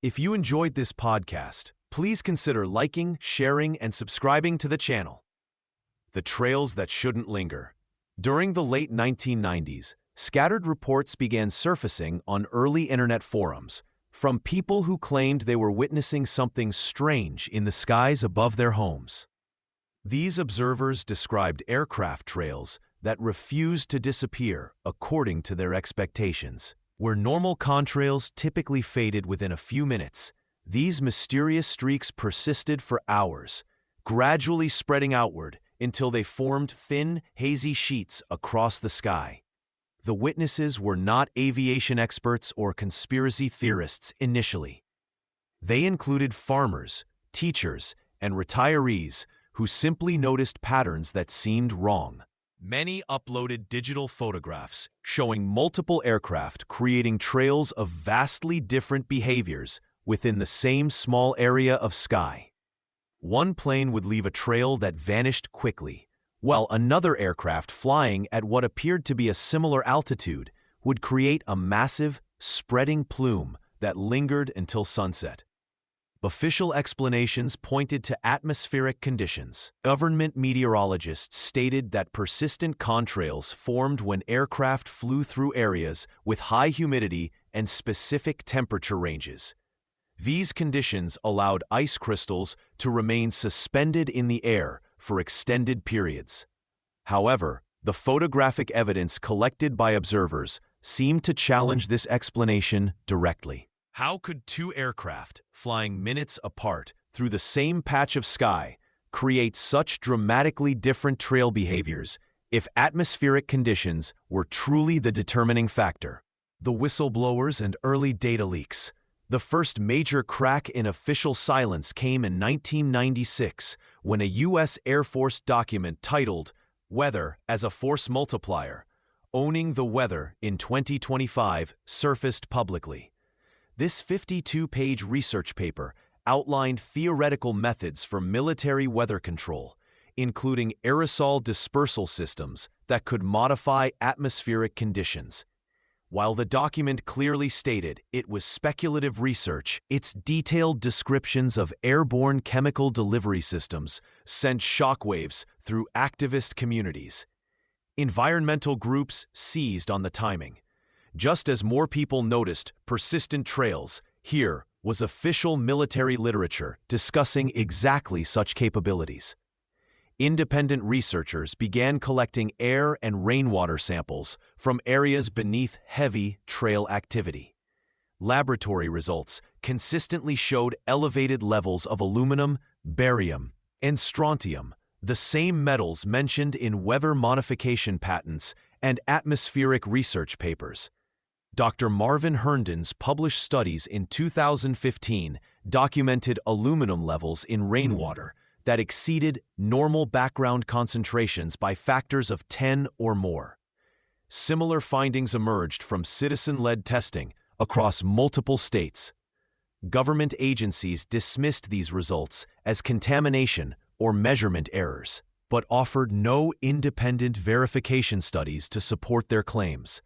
If you enjoyed this podcast, please consider liking, sharing, and subscribing to the channel. The trails that shouldn't linger. During the late 1990s, scattered reports began surfacing on early internet forums from people who claimed they were witnessing something strange in the skies above their homes. These observers described aircraft trails that refused to disappear according to their expectations. Where normal contrails typically faded within a few minutes, these mysterious streaks persisted for hours, gradually spreading outward until they formed thin, hazy sheets across the sky. The witnesses were not aviation experts or conspiracy theorists initially. They included farmers, teachers, and retirees who simply noticed patterns that seemed wrong. Many uploaded digital photographs showing multiple aircraft creating trails of vastly different behaviors within the same small area of sky. One plane would leave a trail that vanished quickly, while another aircraft flying at what appeared to be a similar altitude would create a massive, spreading plume that lingered until sunset. Official explanations pointed to atmospheric conditions. Government meteorologists stated that persistent contrails formed when aircraft flew through areas with high humidity and specific temperature ranges. These conditions allowed ice crystals to remain suspended in the air for extended periods. However, the photographic evidence collected by observers seemed to challenge this explanation directly. How could two aircraft, flying minutes apart through the same patch of sky, create such dramatically different trail behaviors if atmospheric conditions were truly the determining factor? The whistleblowers and early data leaks. The first major crack in official silence came in 1996 when a U.S. Air Force document titled "Weather as a Force Multiplier: Owning the Weather in 2025" surfaced publicly. This 52-page research paper outlined theoretical methods for military weather control, including aerosol dispersal systems that could modify atmospheric conditions. While the document clearly stated it was speculative research, its detailed descriptions of airborne chemical delivery systems sent shockwaves through activist communities. Environmental groups seized on the timing. Just as more people noticed persistent trails, here was official military literature discussing exactly such capabilities. Independent researchers began collecting air and rainwater samples from areas beneath heavy trail activity. Laboratory results consistently showed elevated levels of aluminum, barium, and strontium, the same metals mentioned in weather modification patents and atmospheric research papers. Dr. Marvin Herndon's published studies in 2015 documented aluminum levels in rainwater that exceeded normal background concentrations by factors of 10 or more. Similar findings emerged from citizen-led testing across multiple states. Government agencies dismissed these results as contamination or measurement errors, but offered no independent verification studies to support their claims.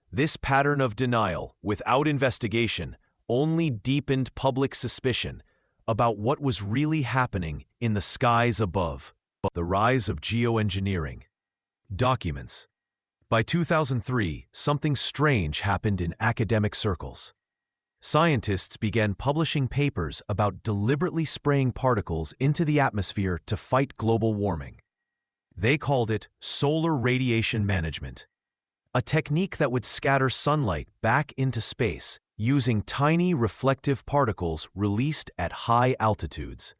This pattern of denial without investigation only deepened public suspicion about what was really happening in the skies above. The rise of geoengineering. Documents. By 2003, something strange happened in academic circles. Scientists began publishing papers about deliberately spraying particles into the atmosphere to fight global warming. They called it solar radiation management, a technique that would scatter sunlight back into space using tiny reflective particles released at high altitudes.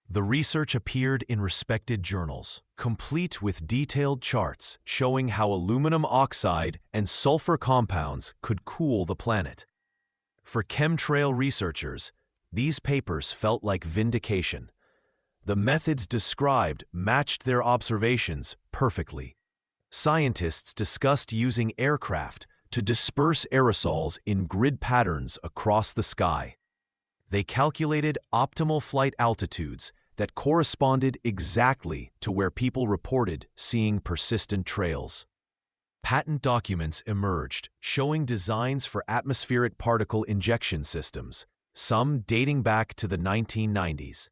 The research appeared in respected journals, complete with detailed charts showing how aluminum oxide and sulfur compounds could cool the planet. For chemtrail researchers, these papers felt like vindication. The methods described matched their observations perfectly. Scientists discussed using aircraft to disperse aerosols in grid patterns across the sky. They calculated optimal flight altitudes that corresponded exactly to where people reported seeing persistent trails. Patent documents emerged showing designs for atmospheric particle injection systems, some dating back to the 1990s.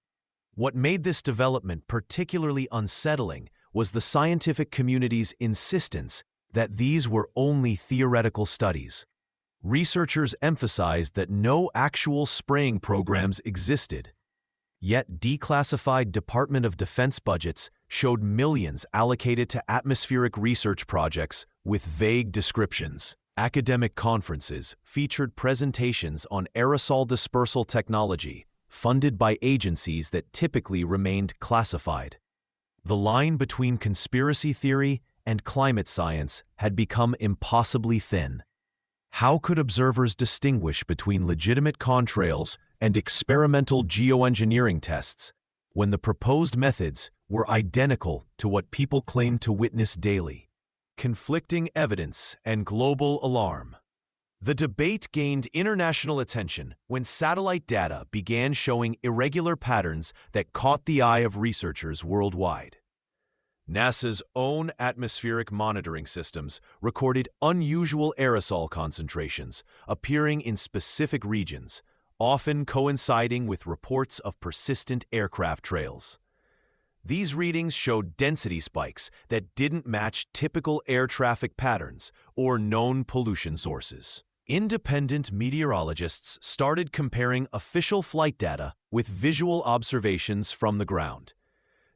What made this development particularly unsettling was the scientific community's insistence that these were only theoretical studies. Researchers emphasized that no actual spraying programs existed. Yet declassified Department of Defense budgets showed millions allocated to atmospheric research projects with vague descriptions. Academic conferences featured presentations on aerosol dispersal technology, funded by agencies that typically remained classified. The line between conspiracy theory and climate science had become impossibly thin. How could observers distinguish between legitimate contrails and experimental geoengineering tests when the proposed methods were identical to what people claimed to witness daily? Conflicting evidence and global alarm. The debate gained international attention when satellite data began showing irregular patterns that caught the eye of researchers worldwide. NASA's own atmospheric monitoring systems recorded unusual aerosol concentrations appearing in specific regions, often coinciding with reports of persistent aircraft trails. These readings showed density spikes that didn't match typical air traffic patterns or known pollution sources. Independent meteorologists started comparing official flight data with visual observations from the ground.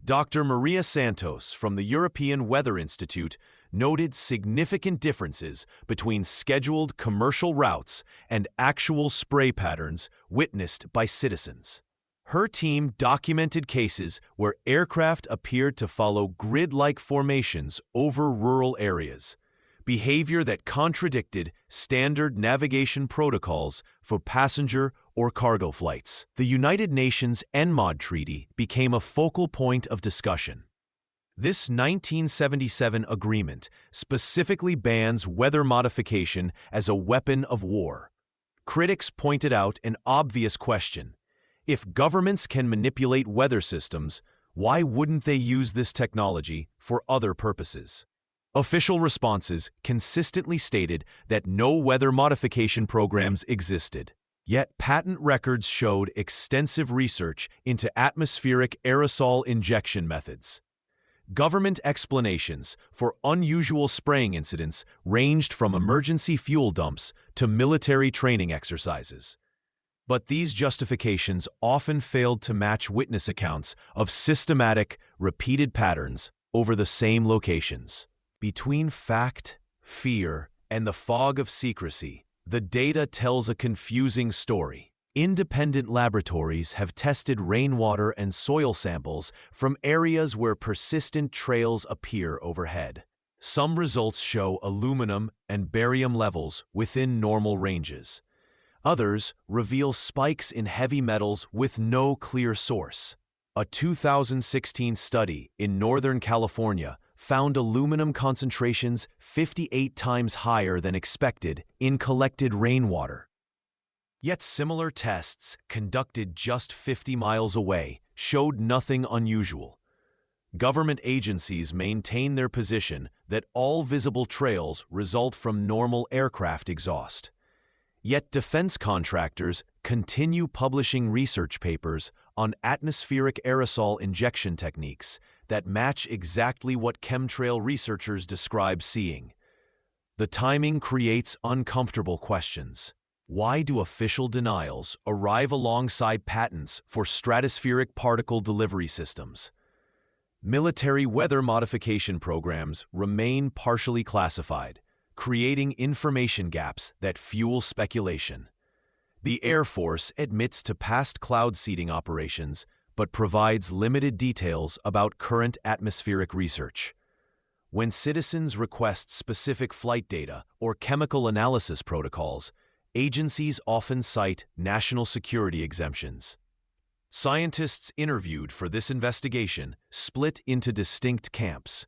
Dr. Maria Santos from the European Weather Institute noted significant differences between scheduled commercial routes and actual spray patterns witnessed by citizens. Her team documented cases where aircraft appeared to follow grid-like formations over rural areas, behavior that contradicted standard navigation protocols for passenger or cargo flights. The United Nations ENMOD Treaty became a focal point of discussion. This 1977 agreement specifically bans weather modification as a weapon of war. Critics pointed out an obvious question. If governments can manipulate weather systems, why wouldn't they use this technology for other purposes? Official responses consistently stated that no weather modification programs existed. Yet patent records showed extensive research into atmospheric aerosol injection methods. Government explanations for unusual spraying incidents ranged from emergency fuel dumps to military training exercises. But these justifications often failed to match witness accounts of systematic, repeated patterns over the same locations. Between fact, fear, and the fog of secrecy, the data tells a confusing story. Independent laboratories have tested rainwater and soil samples from areas where persistent trails appear overhead. Some results show aluminum and barium levels within normal ranges. Others reveal spikes in heavy metals with no clear source. A 2016 study in Northern California found aluminum concentrations 58 times higher than expected in collected rainwater. Yet similar tests, conducted just 50 miles away, showed nothing unusual. Government agencies maintain their position that all visible trails result from normal aircraft exhaust. Yet defense contractors continue publishing research papers on atmospheric aerosol injection techniques that match exactly what chemtrail researchers describe seeing. The timing creates uncomfortable questions. Why do official denials arrive alongside patents for stratospheric particle delivery systems? Military weather modification programs remain partially classified, creating information gaps that fuel speculation. The Air Force admits to past cloud seeding operations, but provides limited details about current atmospheric research. When citizens request specific flight data or chemical analysis protocols, agencies often cite national security exemptions. Scientists interviewed for this investigation split into distinct camps.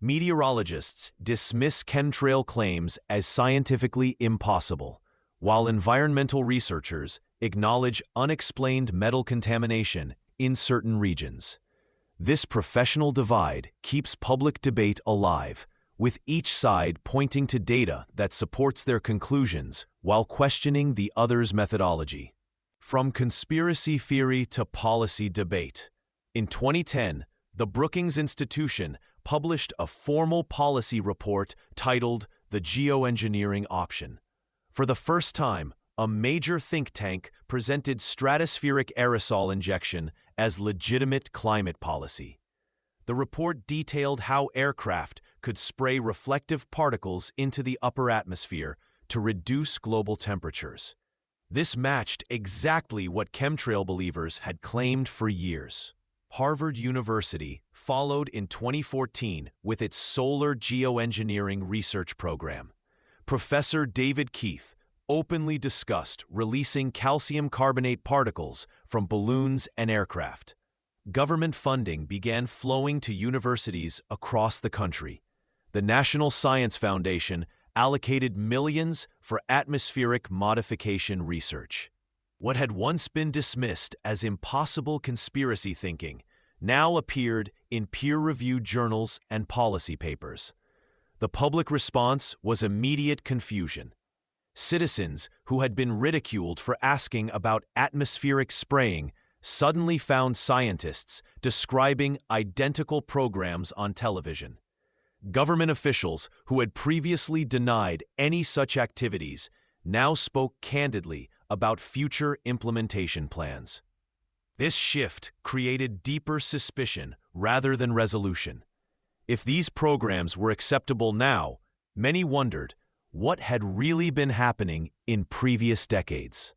Meteorologists dismiss chemtrail claims as scientifically impossible, while environmental researchers acknowledge unexplained metal contamination in certain regions. This professional divide keeps public debate alive, with each side pointing to data that supports their conclusions while questioning the other's methodology. From conspiracy theory to policy debate. In 2010, the Brookings Institution published a formal policy report titled The Geoengineering Option. For the first time, a major think tank presented stratospheric aerosol injection as legitimate climate policy. The report detailed how aircraft could spray reflective particles into the upper atmosphere to reduce global temperatures. This matched exactly what chemtrail believers had claimed for years. Harvard University followed in 2014 with its solar geoengineering research program. Professor David Keith openly discussed releasing calcium carbonate particles from balloons and aircraft. Government funding began flowing to universities across the country. The National Science Foundation allocated millions for atmospheric modification research. What had once been dismissed as impossible conspiracy thinking now appeared in peer-reviewed journals and policy papers. The public response was immediate confusion. Citizens who had been ridiculed for asking about atmospheric spraying suddenly found scientists describing identical programs on television. Government officials who had previously denied any such activities now spoke candidly about future implementation plans. This shift created deeper suspicion rather than resolution. If these programs were acceptable now, many wondered what had really been happening in previous decades.